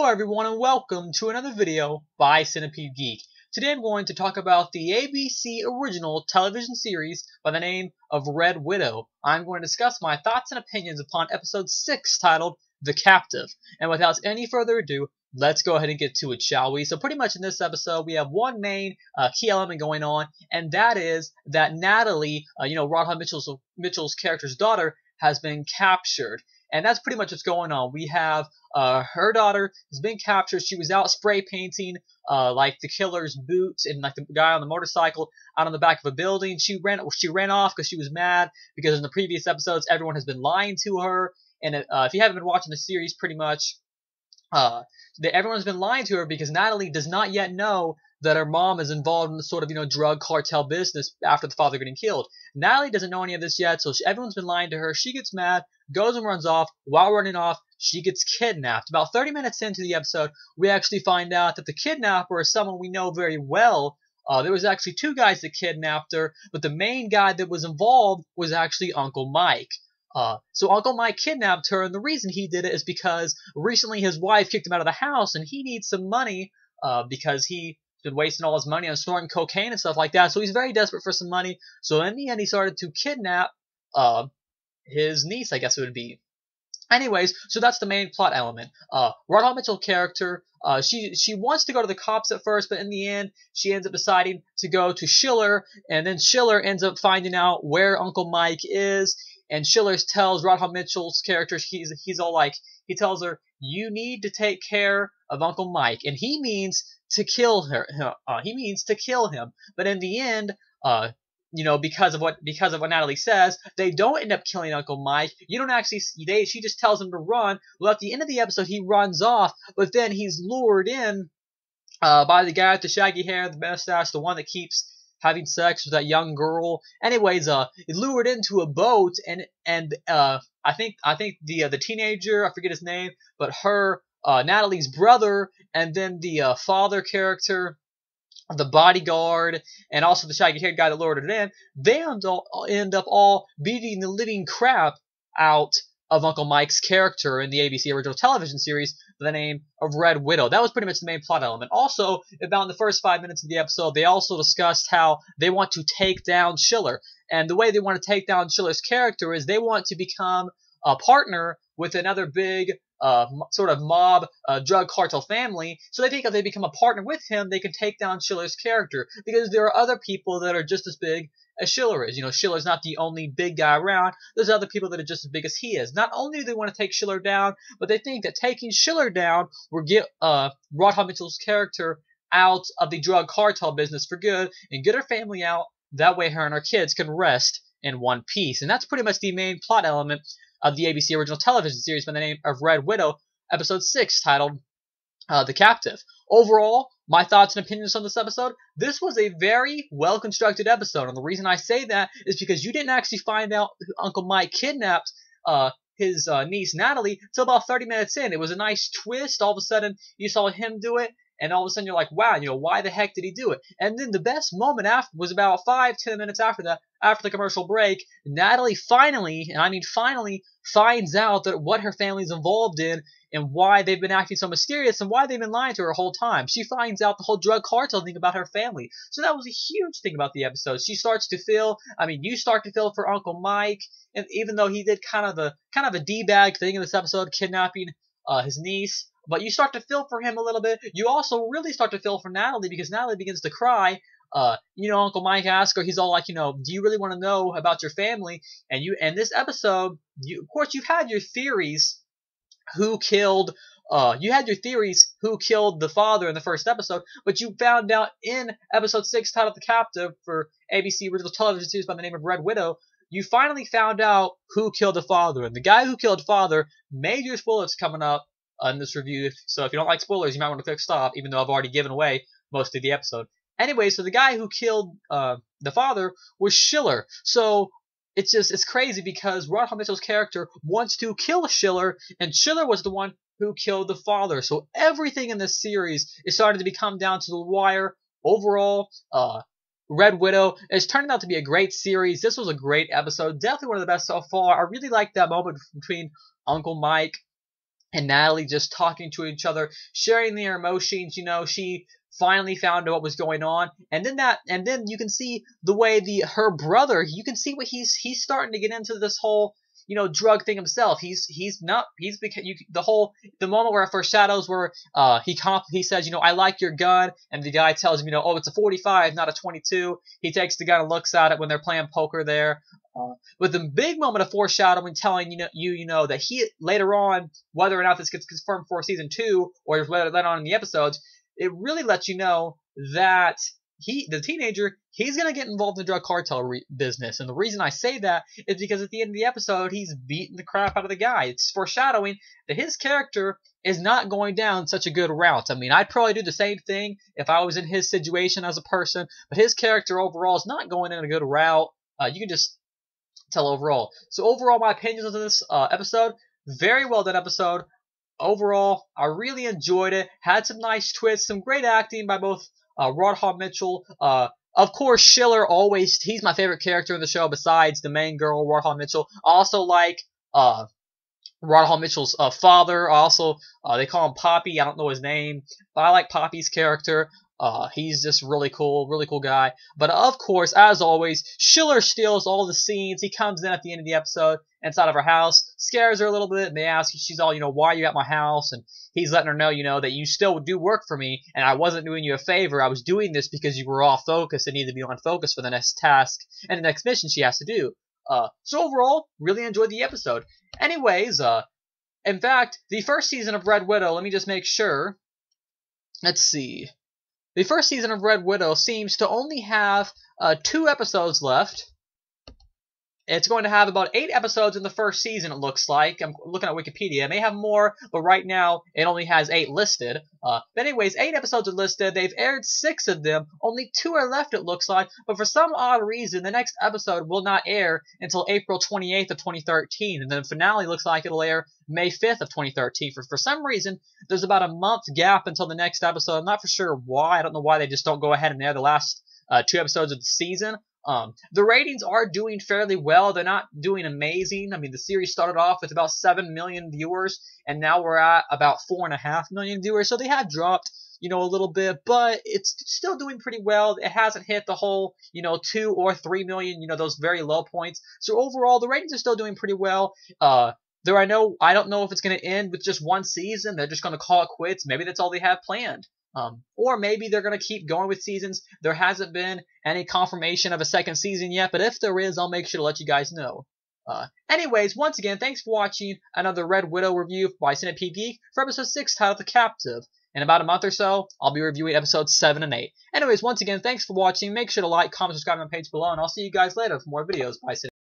Hello everyone and welcome to another video by Centipede Geek. Today I'm going to talk about the ABC original television series by the name of Red Widow. I'm going to discuss my thoughts and opinions upon episode 6 titled The Captive. And without any further ado, let's go ahead and get to it, shall we? So pretty much in this episode we have one main key element going on, and that is that Natalie, Radha Mitchell's character's daughter, has been captured. And that's pretty much what's going on. We have her daughter has been captured. She was out spray painting like the killer's boots and like the guy on the motorcycle out on the back of a building. She ran off because she was mad because in the previous episodes everyone has been lying to her. And if you haven't been watching the series, pretty much everyone's been lying to her because Natalie does not yet know that her mom is involved in the sort of, drug cartel business after the father getting killed. Natalie doesn't know any of this yet, so everyone's been lying to her. She gets mad, goes and runs off. While running off, she gets kidnapped. About 30 minutes into the episode, we actually find out that the kidnapper is someone we know very well. There was actually two guys that kidnapped her, but the main guy that was involved was actually Uncle Mike. So Uncle Mike kidnapped her, and the reason he did it is because recently his wife kicked him out of the house, and he needs some money because he's been wasting all his money on snorting cocaine and stuff like that. So he's very desperate for some money. So in the end, he started to kidnap his niece, I guess it would be. Anyways, so that's the main plot element. Radha Mitchell's character, she wants to go to the cops at first, but in the end, she ends up deciding to go to Schiller, and then Schiller ends up finding out where Uncle Mike is, and Schiller tells Radha Mitchell's character, he's all like, he tells her, you need to take care of Uncle Mike, and he means to kill her. He means to kill him, but in the end, because of what Natalie says, they don't end up killing Uncle Mike. You don't actually see, she just tells him to run. Well, at the end of the episode, he runs off, but then he's lured in by the guy with the shaggy hair, the mustache, the one that keeps having sex with that young girl. Anyways, he lured into a boat, and I think the teenager, I forget his name, but her Natalie's brother, and then the father character, the bodyguard, and also the shaggy-haired guy that lured it in, they end up all beating the living crap out of Uncle Mike's character in the ABC original television series by the name of Red Widow. That was pretty much the main plot element. Also, about in the first 5 minutes of the episode, they also discussed how they want to take down Schiller. And the way they want to take down Schiller's character is they want to become a partner with another big sort of mob drug cartel family. So they think if they become a partner with him, they can take down Schiller's character, because there are other people that are just as big as Schiller is. Schiller's not the only big guy around. There's other people that are just as big as he is. Not only do they want to take Schiller down, but they think that taking Schiller down will get Radha Mitchell's character out of the drug cartel business for good and get her family out. That way her and her kids can rest in one piece. And that's pretty much the main plot element of the ABC original television series by the name of Red Widow, episode 6, titled The Captive. Overall, my thoughts and opinions on this episode, this was a very well-constructed episode, and the reason I say that is because you didn't actually find out Uncle Mike kidnapped his niece Natalie until about 30 minutes in. It was a nice twist. All of a sudden, you saw him do it, and all of a sudden you're like, wow, why the heck did he do it? And then the best moment after was about 5-10 minutes after that, after the commercial break. Natalie finally, and I mean finally, finds out that what her family's involved in and why they've been acting so mysterious and why they've been lying to her whole time. She finds out the whole drug cartel thing about her family. So that was a huge thing about the episode. She starts to feel, you start to feel for Uncle Mike, and even though he did kind of a D-bag thing in this episode, kidnapping his niece, but you start to feel for him a little bit. You also really start to feel for Natalie, because Natalie begins to cry. Uncle Mike asks her, he's all like, do you really want to know about your family? And this episode, of course, you've had your theories who killed the father in the first episode, but you found out in episode 6, titled The Captive, for ABC original television series by the name of Red Widow, you finally found out who killed the father. And the guy who killed father, major spoilers coming up in this review, so if you don't like spoilers, you might want to click stop, even though I've already given away most of the episode. Anyway, so the guy who killed the father was Schiller. So it's crazy because Radha Mitchell's character wants to kill Schiller, and Schiller was the one who killed the father. So everything in this series is starting to become down to the wire. Overall, Red Widow is turning out to be a great series. This was a great episode, definitely one of the best so far. I really liked that moment between Uncle Mike and Natalie just talking to each other, sharing their emotions. She finally found out what was going on, and then you can see the way her brother. You can see what he's starting to get into this whole drug thing himself. The moment where it foreshadows where he says, I like your gun, and the guy tells him, oh, it's a 45, not a 22. He takes the gun and looks at it when they're playing poker there. With the big moment of foreshadowing, telling that he later on, whether or not this gets confirmed for season 2 or later on in the episodes, it really lets you know that the teenager, he's going to get involved in the drug cartel business. And the reason I say that is because at the end of the episode, he's beating the crap out of the guy. It's foreshadowing that his character is not going down such a good route. I mean, I'd probably do the same thing if I was in his situation as a person, but his character overall is not going in a good route. You can just tell overall. So overall, my opinions on this episode, very well done episode. Overall, I really enjoyed it. Had some nice twists, some great acting by both Rod Hall Mitchell. Of course, Schiller always, he's my favorite character in the show besides the main girl, Rod Hall Mitchell. I also like Rod Hall Mitchell's father. Also, they call him Poppy. I don't know his name, but I like Poppy's character. He's just really cool guy. But of course, as always, Schiller steals all the scenes. He comes in at the end of the episode inside of her house, scares her a little bit, and they ask, she's all, why are you at my house? And he's letting her know, that you still do work for me, and I wasn't doing you a favor. I was doing this because you were off focus and needed to be on focus for the next task and the next mission she has to do. So overall, really enjoyed the episode. Anyways, in fact, the first season of Red Widow, let me just make sure. Let's see. The first season of Red Widow seems to only have 2 episodes left. It's going to have about 8 episodes in the first season, it looks like. I'm looking at Wikipedia. It may have more, but right now it only has 8 listed. But anyways, 8 episodes are listed. They've aired 6 of them. Only 2 are left, it looks like. But for some odd reason, the next episode will not air until April 28th of 2013. And then the finale looks like it'll air May 5th of 2013. For some reason, there's about a month gap until the next episode. I'm not for sure why. I don't know why they just don't go ahead and air the last 2 episodes of the season. The ratings are doing fairly well. They're not doing amazing. I mean, the series started off with about 7 million viewers, and now we're at about 4.5 million viewers. So they have dropped, a little bit, but it's still doing pretty well. It hasn't hit the whole, 2 or 3 million, those very low points. So overall, the ratings are still doing pretty well. I don't know if it's going to end with just 1 season. They're just going to call it quits. Maybe that's all they have planned. Or maybe they're going to keep going with seasons. There hasn't been any confirmation of a second season yet, but if there is, I'll make sure to let you guys know. Anyways, once again, thanks for watching another Red Widow review by Centipede Geek for episode 6 titled The Captive. In about a month or so, I'll be reviewing episodes 7 and 8. Anyways, once again, thanks for watching. Make sure to like, comment, subscribe on my page below, and I'll see you guys later for more videos by Centipede.